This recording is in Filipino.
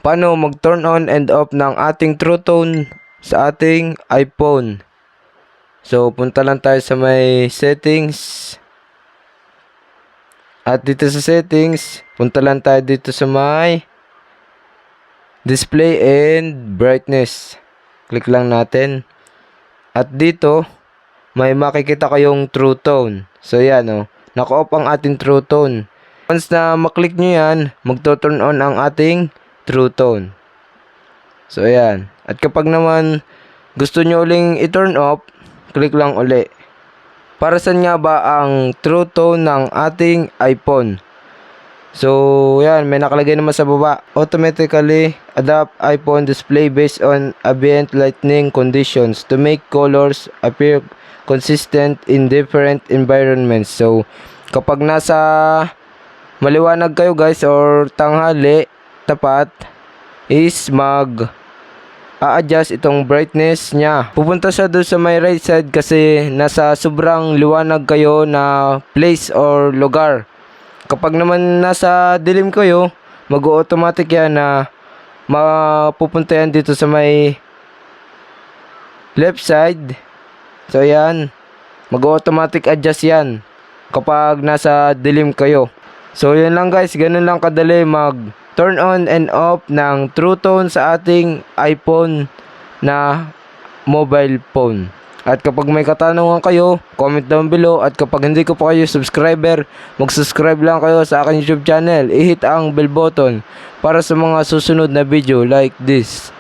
paano mag-turn on and off ng ating True Tone sa ating iPhone. So, punta lang tayo sa may settings. At dito sa settings, punta lang tayo dito sa may display and brightness. Click lang natin. At dito, may makikita kayong True Tone. So, yan o. Naka-off ang ating True Tone. Once na maklik nyo yan, magto-turn on ang ating True Tone. So, ayan. At kapag naman gusto nyo uling i-turn off, click lang uli. Para saan nga ba ang True Tone ng ating iPhone? So, yan. May nakalagay naman sa baba. Automatically adapt iPhone display based on ambient lighting conditions to make colors appear consistent in different environments. So, kapag nasa maliwanag kayo guys or tanghali, tapat, is a-adjust itong brightness niya. Pupunta siya doon sa may right side kasi nasa sobrang liwanag kayo na place or lugar. Kapag naman nasa dilim kayo, mag-automatic yan na mapupunta yan dito sa may left side. So yan, mag-automatic adjust yan kapag nasa dilim kayo. So yun lang guys, ganun lang kadali mag turn on and off ng True Tone sa ating iPhone na mobile phone. At kapag may katanungan kayo, comment down below. At kapag hindi ko pa kayo subscriber, mag-subscribe lang kayo sa aking YouTube channel. I-hit ang bell button para sa mga susunod na video like this.